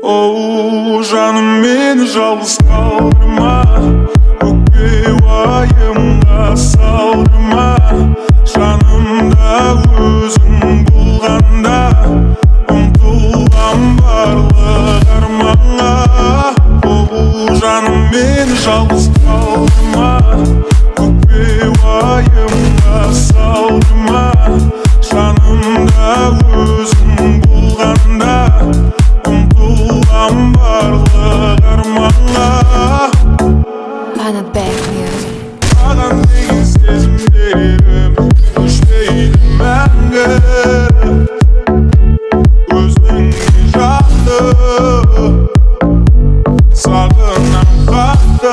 Оу, жаным, мені жалғыз қалдырма, көкбе-уайымға салдырма. Жанымда өзің болғанда, ұмтылам барлық арманға. Оу, жаным, мені жалғыз қалдырма, көкбе-уайымға салдырма. Жанымда өзің болғанда, ұмтылам барлық арманға. Planet Back Music. Саған деген сезімдерім өшпейді мәңгі, өзіңе жақты, сағынам қатты.